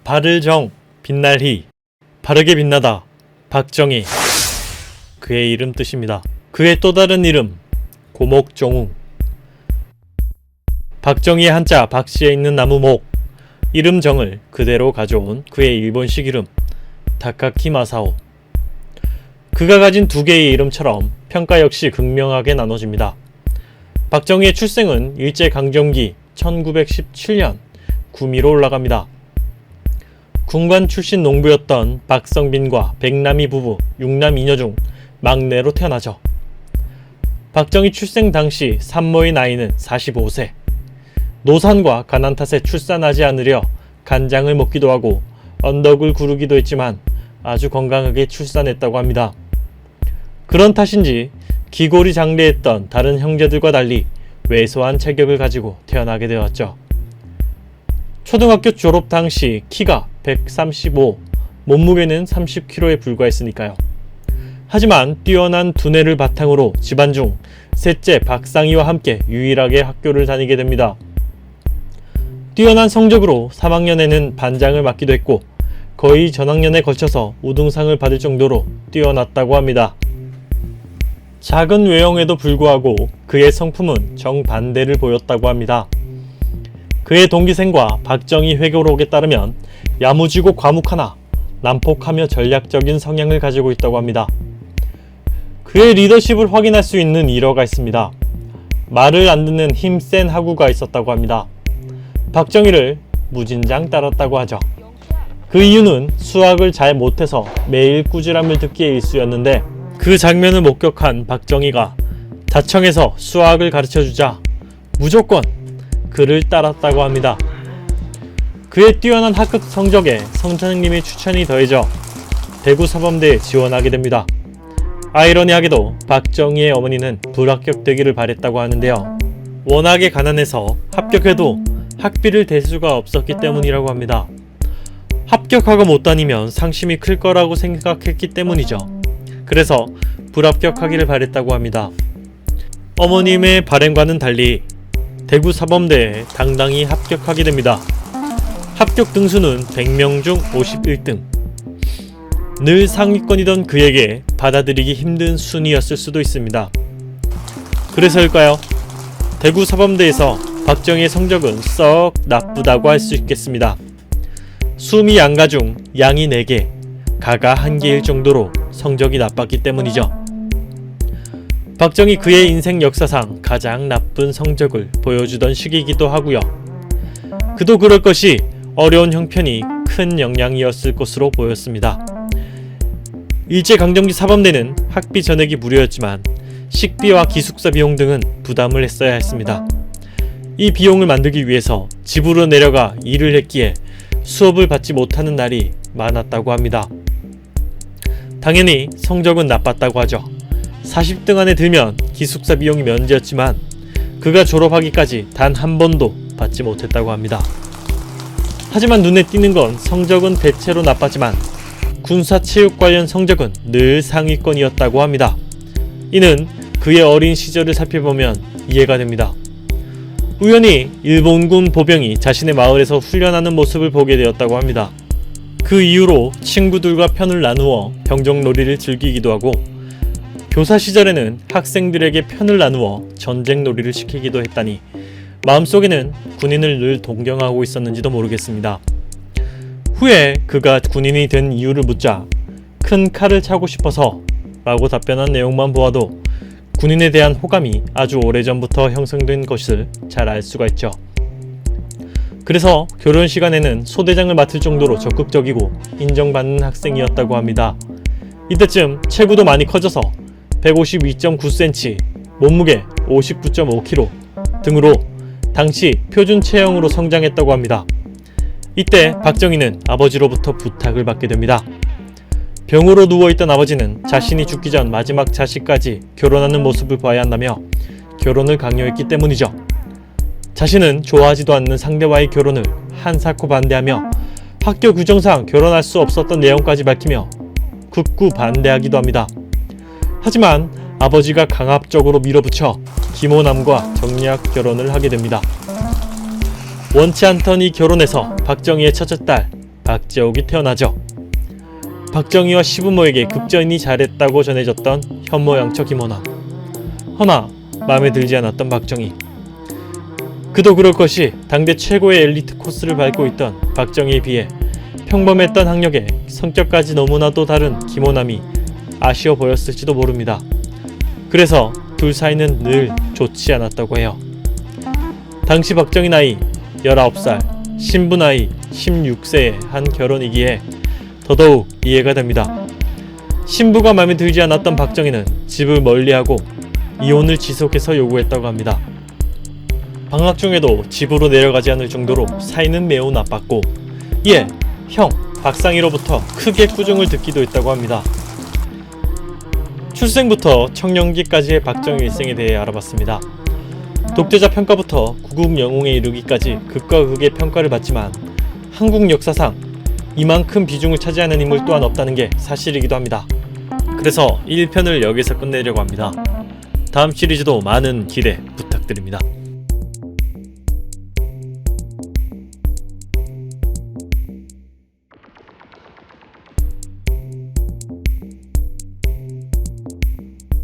발을 정, 빛날 희, 바르게 빛나다, 박정희. 그의 이름 뜻입니다. 그의 또 다른 이름, 고목정웅. 박정희의 한자 박씨에 있는 나무 목, 이름 정을 그대로 가져온 그의 일본식 이름, 다카키 마사오. 그가 가진 두 개의 이름처럼 평가 역시 극명하게 나눠집니다. 박정희의 출생은 일제강점기 1917년 구미로 올라갑니다. 군관 출신 농부였던 박성빈과 백남이 부부 6남 2녀 중 막내로 태어나죠. 박정희 출생 당시 산모의 나이는 45세. 노산과 가난 탓에 출산하지 않으려 간장을 먹기도 하고 언덕을 구르기도 했지만 아주 건강하게 출산했다고 합니다. 그런 탓인지 기골이 장래했던 다른 형제들과 달리 왜소한 체격을 가지고 태어나게 되었죠. 초등학교 졸업 당시 키가 135, 몸무게는 30kg에 불과했으니까요. 하지만 뛰어난 두뇌를 바탕으로 집안 중 셋째 박상희와 함께 유일하게 학교를 다니게 됩니다. 뛰어난 성적으로 3학년에는 반장을 맡기도 했고 거의 전학년에 걸쳐서 우등상을 받을 정도로 뛰어났다고 합니다. 작은 외형에도 불구하고 그의 성품은 정반대를 보였다고 합니다. 그의 동기생과 박정희 회고록에 따르면 야무지고 과묵하나 난폭하며 전략적인 성향을 가지고 있다고 합니다. 그의 리더십을 확인할 수 있는 일화가 있습니다. 말을 안 듣는 힘센 하구가 있었다고 합니다. 박정희를 무진장 따랐다고 하죠. 그 이유는 수학을 잘 못해서 매일 꾸지람을 듣기에 일쑤였는데 그 장면을 목격한 박정희가 자청해서 수학을 가르쳐주자 무조건 그를 따랐다고 합니다. 그의 뛰어난 학급 성적에 성장님의 추천이 더해져 대구사범대에 지원하게 됩니다. 아이러니하게도 박정희의 어머니는 불합격되기를 바랬다고 하는데요. 워낙에 가난해서 합격해도 학비를 댈 수가 없었기 때문이라고 합니다. 합격하고 못 다니면 상심이 클 거라고 생각했기 때문이죠. 그래서 불합격하기를 바랬다고 합니다. 어머님의 바램과는 달리 대구사범대에 당당히 합격하게 됩니다. 합격 등수는 100명 중 51등. 늘 상위권이던 그에게 받아들이기 힘든 순위였을 수도 있습니다. 그래서일까요? 대구사범대에서 박정희의 성적은 썩 나쁘다고 할 수 있겠습니다. 수미 양가 중 양이 4개, 가가 1개일 정도로 성적이 나빴기 때문이죠. 박정희 그의 인생 역사상 가장 나쁜 성적을 보여주던 시기이기도 하고요. 그도 그럴 것이 어려운 형편이 큰 영향이었을 것으로 보였습니다. 일제강점기 사범대는 학비 전액이 무료였지만 식비와 기숙사 비용 등은 부담을 했어야 했습니다. 이 비용을 만들기 위해서 집으로 내려가 일을 했기에 수업을 받지 못하는 날이 많았다고 합니다. 당연히 성적은 나빴다고 하죠. 40등 안에 들면 기숙사 비용이 면제였지만 그가 졸업하기까지 단 한 번도 받지 못했다고 합니다. 하지만 눈에 띄는 건 성적은 대체로 나빴지만 군사체육 관련 성적은 늘 상위권이었다고 합니다. 이는 그의 어린 시절을 살펴보면 이해가 됩니다. 우연히 일본군 보병이 자신의 마을에서 훈련하는 모습을 보게 되었다고 합니다. 그 이후로 친구들과 편을 나누어 병정놀이를 즐기기도 하고 교사 시절에는 학생들에게 편을 나누어 전쟁놀이를 시키기도 했다니 마음속에는 군인을 늘 동경하고 있었는지도 모르겠습니다. 후에 그가 군인이 된 이유를 묻자 큰 칼을 차고 싶어서 라고 답변한 내용만 보아도 군인에 대한 호감이 아주 오래전부터 형성된 것을 잘 알 수가 있죠. 그래서 결혼 시간에는 소대장을 맡을 정도로 적극적이고 인정받는 학생이었다고 합니다. 이때쯤 체구도 많이 커져서 152.9cm, 몸무게 59.5kg 등으로 당시 표준 체형으로 성장했다고 합니다. 이때 박정희는 아버지로부터 부탁을 받게 됩니다. 병으로 누워있던 아버지는 자신이 죽기 전 마지막 자식까지 결혼하는 모습을 봐야 한다며 결혼을 강요했기 때문이죠. 자신은 좋아하지도 않는 상대와의 결혼을 한사코 반대하며 학교 규정상 결혼할 수 없었던 내용까지 밝히며 극구 반대하기도 합니다. 하지만 아버지가 강압적으로 밀어붙여 김호남과 정략 결혼을 하게 됩니다. 원치 않던 이 결혼에서 박정희의 첫째 딸 박재옥이 태어나죠. 박정희와 시부모에게 극전이 잘했다고 전해졌던 현모양처 김호남. 허나 마음에 들지 않았던 박정희. 그도 그럴 것이 당대 최고의 엘리트 코스를 밟고 있던 박정희에 비해 평범했던 학력에 성격까지 너무나도 다른 김호남이 아쉬워 보였을지도 모릅니다. 그래서 둘 사이는 늘 좋지 않았다고 해요. 당시 박정희 나이 19살, 신부 나이 16세에 한 결혼이기에 더더욱 이해가 됩니다. 신부가 마음에 들지 않았던 박정희는 집을 멀리하고 이혼을 지속해서 요구했다고 합니다. 방학 중에도 집으로 내려가지 않을 정도로 사이는 매우 나빴고 이에 형 박상희로부터 크게 꾸중을 듣기도 했다고 합니다. 출생부터 청년기까지의 박정희 일생에 대해 알아봤습니다. 독재자 평가부터 구급 영웅에 이르기까지 극과 극의 평가를 받지만 한국 역사상 이만큼 비중을 차지하는 인물 또한 없다는 게 사실이기도 합니다. 그래서 1편을 여기서 끝내려고 합니다. 다음 시리즈도 많은 기대 부탁드립니다.